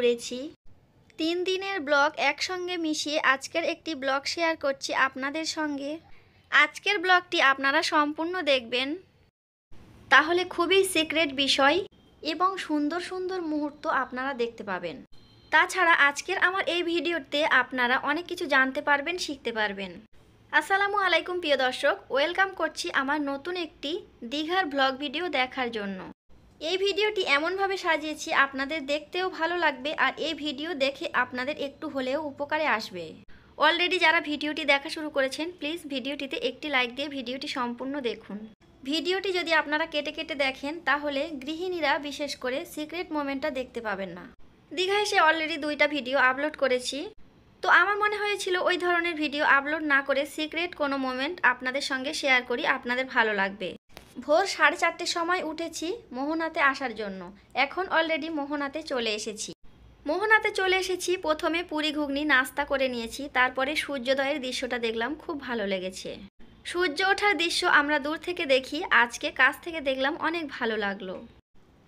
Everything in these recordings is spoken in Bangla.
ঘুরেছি। 3 দিনের ব্লগ একসঙ্গে মিশিয়ে আজকের একটি ব্লগ শেয়ার করছি আপনাদের সঙ্গে। আজকের ব্লগটি আপনারা সম্পূর্ণ দেখবেন, তাহলে খুবই সিক্রেট বিষয় এবং সুন্দর সুন্দর মুহূর্ত আপনারা দেখতে পাবেন। তাছাড়া আজকের আমার এই ভিডিওতে আপনারা অনেক কিছু জানতে পারবেন, শিখতে পারবেন। আসসালামু আলাইকুম প্রিয় দর্শক, ওয়েলকাম করছি আমার নতুন একটি দীঘার ব্লগ ভিডিও দেখার জন্য। এই ভিডিওটি এমনভাবে সাজিয়েছি আপনাদের দেখতেও ভালো লাগবে আর এই ভিডিও দেখে আপনাদের একটু হলেও উপকারে আসবে। অলরেডি যারা ভিডিওটি দেখা শুরু করেছেন প্লিজ ভিডিওটিতে একটি লাইক দিয়ে ভিডিওটি সম্পূর্ণ দেখুন। ভিডিওটি যদি আপনারা কেটে কেটে দেখেন তাহলে গৃহিণীরা বিশেষ করে সিক্রেট মোমেন্টটা দেখতে পাবেন না। দীঘা এসে অলরেডি 2টা ভিডিও আপলোড করেছি, তো আমার মনে হয়েছিল ওই ধরনের ভিডিও আপলোড না করে সিক্রেট কোনো মোমেন্ট আপনাদের সঙ্গে শেয়ার করি, আপনাদের ভালো লাগবে। ভোর 4:30টার সময় উঠেছি মোহনাতে আসার জন্য। এখন অলরেডি মোহনাতে চলে এসেছি। প্রথমে পুরি ঘুগনি নাস্তা করে নিয়েছি, তারপরে সূর্যোদয়ের দৃশ্যটা দেখলাম, খুব ভালো লেগেছে। সূর্য ওঠার দৃশ্য আমরা দূর থেকে দেখি, আজকে কাছ থেকে দেখলাম, অনেক ভালো লাগলো।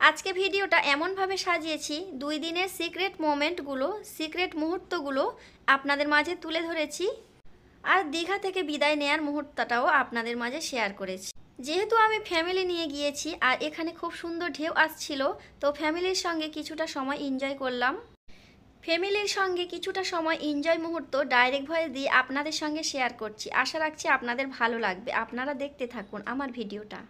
আজকে ভিডিওটা এমনভাবে সাজিয়েছি 2 দিনের সিক্রেট মোমেন্টগুলো, সিক্রেট মুহূর্তগুলো আপনাদের মাঝে তুলে ধরেছি আর দীঘা থেকে বিদায় নেয়ার মুহূর্তটাও আপনাদের মাঝে শেয়ার করেছি। যেহেতু আমি ফ্যামিলি নিয়ে গিয়েছি আর এখানে খুব সুন্দর ঢেউ আসছিল, তো ফ্যামিলির সঙ্গে কিছুটা সময় এনজয় করলাম। ফ্যামিলির সঙ্গে কিছুটা সময় এনজয় মুহূর্ত ডাইরেক্ট ভয়েস দিয়ে আপনাদের সঙ্গে শেয়ার করছি। আশা রাখছি আপনাদের ভালো লাগবে, আপনারা দেখতে থাকুন আমার ভিডিওটা।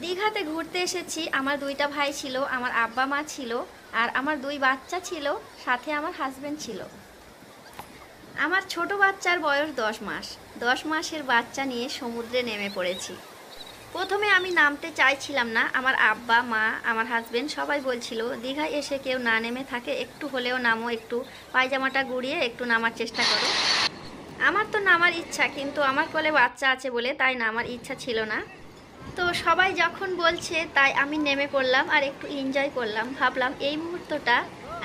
দীঘাতে ঘুরতে এসেছি, আমার 2টা ভাই ছিল, আমার আব্বা মা ছিল আর আমার 2 বাচ্চা ছিল, সাথে আমার হাজবেন্ড ছিল। আমার ছোট বাচ্চার বয়স 10 মাস। 10 মাসের বাচ্চা নিয়ে সমুদ্রে নেমে পড়েছি। প্রথমে আমি নামতে চাইছিলাম না, আমার আব্বা মা আমার হাজবেন্ড সবাই বলছিল দীঘায় এসে কেউ না নেমে থাকে, একটু হলেও নামো, একটু পায়জামাটা গুড়িয়ে একটু নামার চেষ্টা করো। আমার তো নামার ইচ্ছা, কিন্তু আমার কোলে বাচ্চা আছে বলে তাই নামার ইচ্ছা ছিল না। তো সবাই যখন বলছে তাই আমি নেমে পড়লাম আর একটু এনজয় করলাম। ভাবলাম এই মুহূর্তটা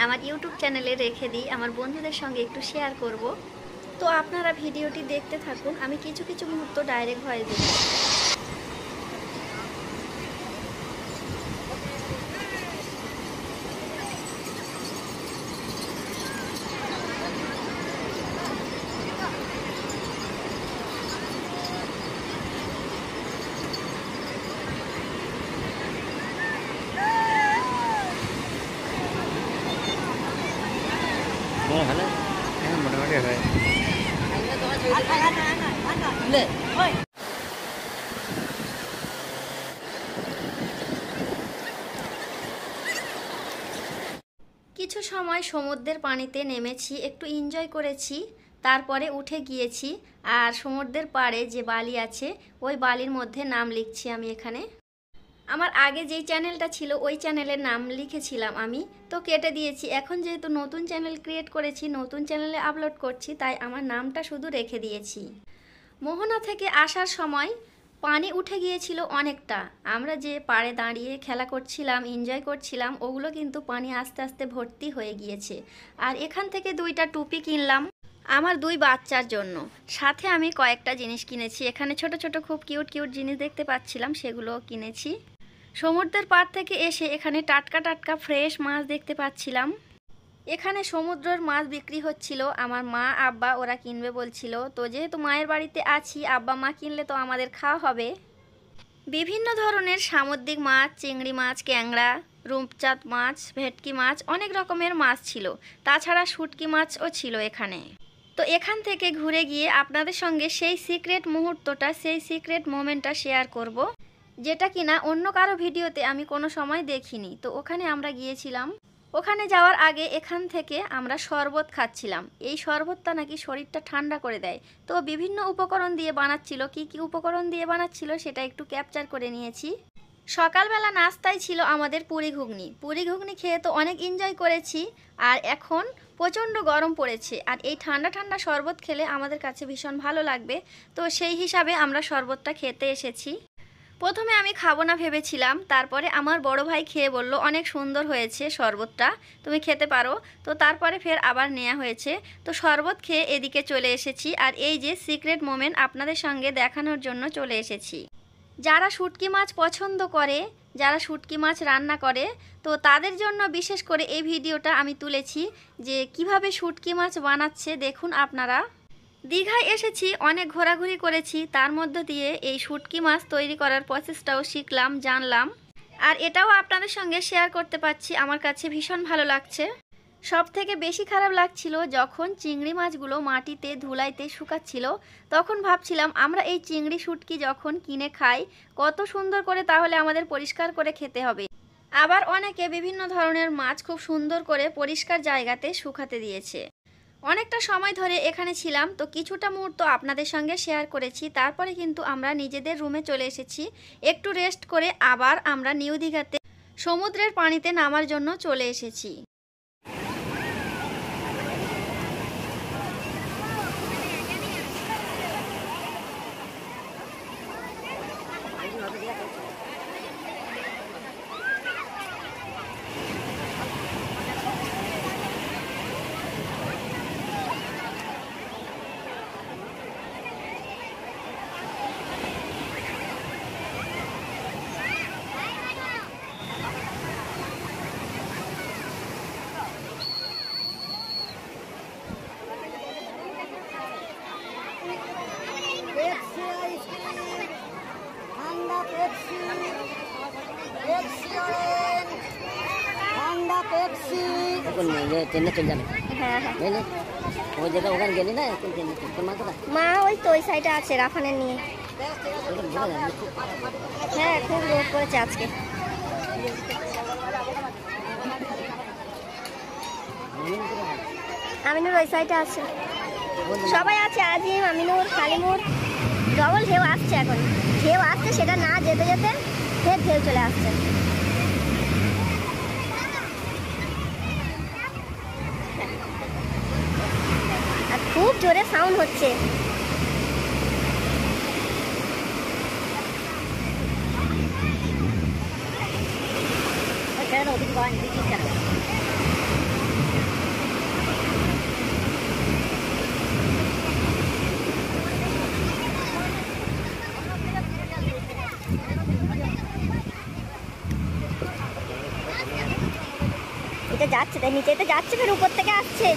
আমার ইউটিউব চ্যানেলে রেখে দিই, আমার বন্ধুদের সঙ্গে একটু শেয়ার করব। তো আপনারা ভিডিওটি দেখতে থাকুন, আমি কিছু কিছু মুহূর্ত ডাইরেক্ট ভয়েস দিই। হ্যালো এখন মোটামুটি হয়। কিছু সময় সমুদ্রের পানিতে নেমেছি, একটু এনজয় করেছি, তারপরে উঠে গিয়েছি আর সমুদ্রের পাড়ে যে বালি আছে ওই বালির মধ্যে নাম লিখছি আমি এখানে। আমার আগে যেই চ্যানেলটা ছিল ওই চ্যানেলের নাম লিখেছিলাম আমি, তো কেটে দিয়েছি। এখন যেহেতু নতুন চ্যানেল ক্রিয়েট করেছি, নতুন চ্যানেলে আপলোড করছি, তাই আমার নামটা শুধু রেখে দিয়েছি। মোহনা থেকে আসার সময় পানি উঠে গিয়েছিল অনেকটা। আমরা যে পাড়ে দাঁড়িয়ে খেলা করছিলাম, এনজয় করছিলাম, ওগুলো কিন্তু পানি আস্তে আস্তে ভর্তি হয়ে গিয়েছে। আর এখান থেকে 2টা টুপি কিনলাম আমার 2 বাচ্চার জন্য। সাথে আমি কয়েকটা জিনিস কিনেছি, এখানে ছোট ছোট খুব কিউট কিউট জিনিস দেখতে পাচ্ছিলাম, সেগুলোও কিনেছি। সমুদ্রের পাড় থেকে এসে এখানে টাটকা টাটকা ফ্রেশ মাছ দেখতে পাচ্ছিলাম। এখানে সমুদ্রের মাছ বিক্রি হচ্ছিল, আমার মা আব্বা ওরা কিনবে বলছিল, তো যেহেতু মায়ের বাড়িতে আছি, আব্বা মা কিনলে তো আমাদের খাওয়া হবে। বিভিন্ন ধরনের সামুদ্রিক মাছ, চিংড়ি মাছ, ক্যাংড়া, রূপচাঁদ মাছ, ভেটকি মাছ, অনেক রকমের মাছ ছিল। তাছাড়া শুটকি মাছও ছিল এখানে। তো এখান থেকে ঘুরে গিয়ে আপনাদের সঙ্গে সেই সিক্রেট মুহূর্তটা, সেই সিক্রেট মোমেন্টটা শেয়ার করব, যেটা কিনা অন্য কারো ভিডিওতে আমি কোনো সময় দেখিনি। তো ওখানে আমরা গিয়েছিলাম, ওখানে যাওয়ার আগে এখান থেকে আমরা শরবত খাচ্ছিলাম। এই শরবতটা নাকি শরীরটা ঠান্ডা করে দেয়। তো বিভিন্ন উপকরণ দিয়ে বানাচ্ছিল, কি কি উপকরণ দিয়ে বানাচ্ছিল সেটা একটু ক্যাপচার করে নিয়েছি। সকালবেলা নাস্তায় ছিল আমাদের পুরি ঘুগনি। পুরি ঘুগনি খেয়ে তো অনেক এনজয় করেছি, আর এখন প্রচণ্ড গরম পড়েছে আর এই ঠান্ডা ঠান্ডা শরবত খেলে আমাদের কাছে ভীষণ ভালো লাগবে। তো সেই হিসাবে আমরা শরবতটা খেতে এসেছি। প্রথমে আমি খাবো না ভেবেছিলাম, তারপরে আমার বড় ভাই খেয়ে বলল অনেক সুন্দর হয়েছে শরবতটা, তুমি খেতে পারো। তো তারপরে ফের আবার নেওয়া হয়েছে। তো শরবত খেয়ে এদিকে চলে এসেছি, আর এই যে সিক্রেট মোমেন্ট আপনাদের সঙ্গে দেখানোর জন্য চলে এসেছি। যারা শুটকি মাছ পছন্দ করে, যারা শুটকি মাছ রান্না করে, তো তাদের জন্য বিশেষ করে এই ভিডিওটা আমি তুলেছি যে কিভাবে শুটকি মাছ বানাচ্ছে দেখুন আপনারা। দীঘায় এসেছি, অনেক ঘোরাঘুরি করেছি, তার মধ্য দিয়ে এই শুটকি মাছ তৈরি করার প্রসেসটাও শিখলাম, জানলাম, আর এটাও আপনাদের সঙ্গে শেয়ার করতে পারছি। আমার কাছে ভীষণ ভালো লাগছে। সব থেকে বেশি খারাপ লাগছিল যখন চিংড়ি মাছগুলো মাটিতে ধুলাইতে শুকাচ্ছিল, তখন ভাবছিলাম আমরা এই চিংড়ি শুটকি যখন কিনে খাই কত সুন্দর করে তাহলে আমাদের পরিষ্কার করে খেতে হবে। আবার অনেকে বিভিন্ন ধরনের মাছ খুব সুন্দর করে পরিষ্কার জায়গাতে শুকাতে দিয়েছে। অনেকটা সময় ধরে এখানে ছিলাম, তো কিছুটা মুহূর্ত আপনাদের সঙ্গে শেয়ার করেছি। তারপরে কিন্তু আমরা নিজেদের রুমে চলে এসেছি, একটু রেস্ট করে আবার আমরা নিউ দীঘাতে সমুদ্রের পানিতে নামার জন্য চলে এসেছি। ট্রেনে চলে যাবে। হ্যাঁ হ্যাঁ, বুঝলি ওই জায়গা ওখানে গেলি না এখন তোর মা কোথায়? মা ওই তো ওই সাইডে আছে রাফানের নিয়ে। হ্যাঁ খুব রোদ করেছে আজকে। আমিনুর ওই সাইডে আছে, সবাই আছে, আজিম, আমিনুর, কালিমুর। ডবল ঢেউ আসছে, এখন ঢেউ আসছে, সেটা না যেতে যেতে ফের ঢেউ চলে আসছে। আর খুব জোরে সাউন্ড হচ্ছে। এটা যাচ্ছে, তাই নিচে তো যাচ্ছে, ফের উপর থেকে আসছে।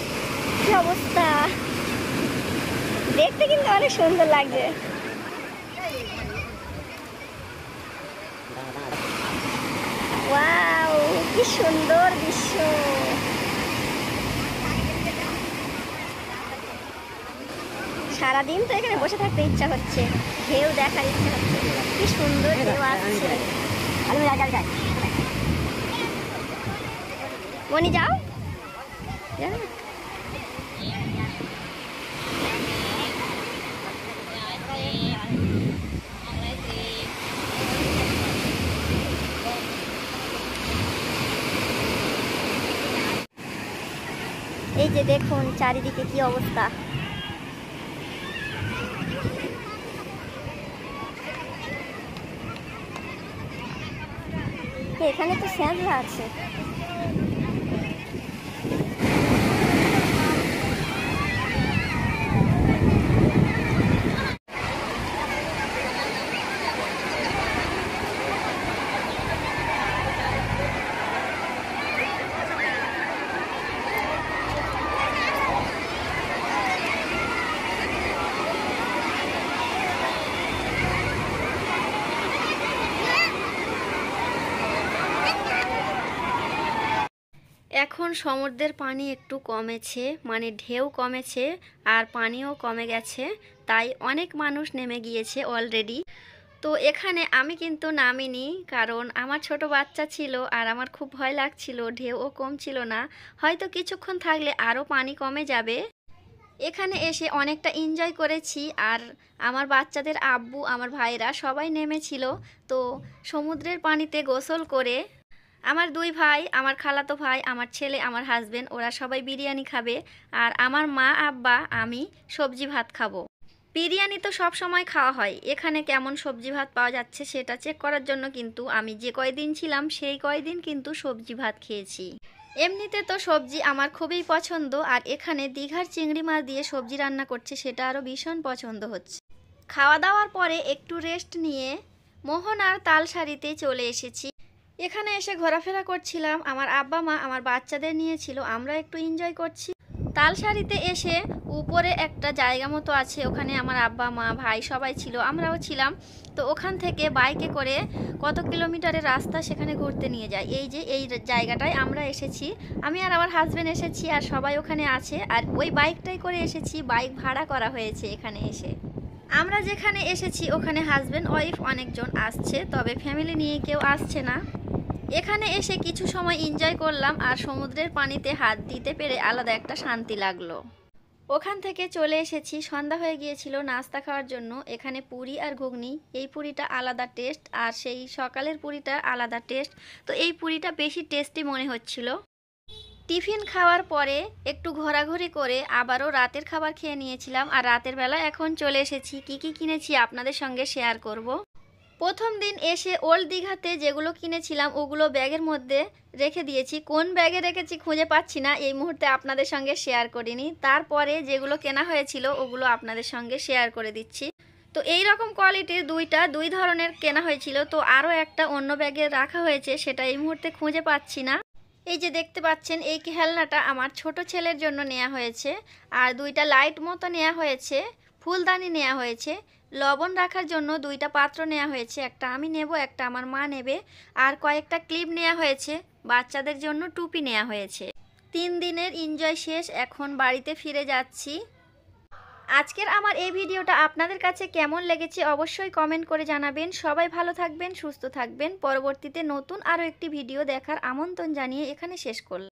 কি অবস্থা, দেখতে কিন্তু অনেক সুন্দর লাগছে। ওয়াও, কি সুন্দর দৃশ্য। সারাদিন তো এখানে বসে থাকতে ইচ্ছা হচ্ছে, ঢেউ দেখার ইচ্ছা হচ্ছে। কি সুন্দর ঢেউ আসছে। মনি যাও, এই যে দেখুন চারিদিকে কি অবস্থা। এখানে তো স্যাঁতলা আছে। এখন সমুদ্রের পানি একটু কমেছে, মানে ঢেউ কমেছে আর পানিও কমে গেছে, তাই অনেক মানুষ নেমে গিয়েছে অলরেডি। তো এখানে আমি কিন্তু নামিনি, কারণ আমার ছোট বাচ্চা ছিল আর আমার খুব ভয় লাগছিল, ঢেউও কম ছিল না, হয়তো কিছুক্ষণ থাকলে আরও পানি কমে যাবে। এখানে এসে অনেকটা এনজয় করেছি, আর আমার বাচ্চাদের আব্বু, আমার ভাইরা সবাই নেমেছিল। তো সমুদ্রের পানিতে গোসল করে আমার দুই ভাই, আমার খালাতো ভাই, আমার ছেলে, আমার হাজবেন্ড, ওরা সবাই বিরিয়ানি খাবে, আর আমার মা, আব্বা, আমি সবজি ভাত খাবো। বিরিয়ানি তো সব সময় খাওয়া হয়, এখানে কেমন সবজি ভাত পাওয়া যাচ্ছে সেটা চেক করার জন্য কিন্তু আমি যে কয়দিন ছিলাম সেই কয়দিন কিন্তু সবজি ভাত খেয়েছি। এমনিতে তো সবজি আমার খুবই পছন্দ, আর এখানে দীঘার চিংড়ি মাছ দিয়ে সবজি রান্না করছে সেটা আরও ভীষণ পছন্দ হচ্ছে। খাওয়া দাওয়ার পরে একটু রেস্ট নিয়ে মোহনার তালসারিতে চলে এসেছি। এখানে এসে ঘোরাফেরা করছিলাম, আমার আব্বা মা আমার বাচ্চাদের নিয়েছিল, আমরা একটু এনজয় করছি। তালসারিতে এসে উপরে একটা জায়গা মতো আছে, ওখানে আমার আব্বা মা ভাই সবাই ছিল, আমরাও ছিলাম। তো ওখান থেকে বাইকে করে কত কিলোমিটারের রাস্তা সেখানে ঘুরতে নিয়ে যায়। এই যে এই জায়গাটায় আমরা এসেছি, আমি আর আমার হাজব্যান্ড এসেছি, আর সবাই ওখানে আছে। আর ওই বাইকটাই করে এসেছি, বাইক ভাড়া করা হয়েছে এখানে এসে। আমরা যেখানে এসেছি ওখানে হাজব্যান্ড ওয়াইফ অনেকজন আসছে, তবে ফ্যামিলি নিয়ে কেউ আসছে না। এখানে এসে কিছু সময় এনজয় করলাম, আর সমুদ্রের পানিতে হাত দিতে পেরে আলাদা একটা শান্তি লাগলো। ওখান থেকে চলে এসেছি, সন্ধ্যা হয়ে গিয়েছিল, নাস্তা খাওয়ার জন্য। এখানে পুরি আর ঘুগনি, এই পুরিটা আলাদা টেস্ট, আর সেই সকালের পুরিটা আলাদা টেস্ট। তো এই পুরিটা বেশি টেস্টি মনে হচ্ছিল। টিফিন খাওয়ার পরে একটু ঘোরাঘুরি করে আবারও রাতের খাবার খেয়ে নিয়েছিলাম, আর রাতের বেলা এখন চলে এসেছি। কি কি কিনেছি আপনাদের সঙ্গে শেয়ার করব। প্রথম দিন এসে ওল্ড দীঘাতে যেগুলো কিনেছিলাম ওগুলো ব্যাগের মধ্যে রেখে দিয়েছি, কোন ব্যাগে রেখেছি খুঁজে পাচ্ছি না এই মুহূর্তে, আপনাদের সঙ্গে শেয়ার করিনি। তারপরে যেগুলো কেনা হয়েছিল ওগুলো আপনাদের সঙ্গে শেয়ার করে দিচ্ছি। তো এই রকম কোয়ালিটির দুই ধরনের কেনা হয়েছিল, তো আরও একটা অন্য ব্যাগে রাখা হয়েছে, সেটা এই মুহূর্তে খুঁজে পাচ্ছি না। এই যে দেখতে পাচ্ছেন এই খেলনাটা আমার ছোট ছেলের জন্য নেওয়া হয়েছে, আর দুইটা লাইট মতো নেওয়া হয়েছে, ফুলদানি নেওয়া হয়েছে, লবণ রাখার জন্য দুইটা পাত্র নেওয়া হয়েছে, একটা আমি নেব একটা আমার মা নেবে, আর কয়েকটা ক্লিপ নেওয়া হয়েছে, বাচ্চাদের জন্য টুপি নেওয়া হয়েছে। 3 দিনের এনজয় শেষ, এখন বাড়িতে ফিরে যাচ্ছি। আজকের আমার এই ভিডিওটা আপনাদের কাছে কেমন লেগেছে অবশ্যই কমেন্ট করে জানাবেন। সবাই ভালো থাকবেন, সুস্থ থাকবেন। পরবর্তীতে নতুন আরও একটি ভিডিও দেখার আমন্ত্রণ জানিয়ে এখানে শেষ করলাম।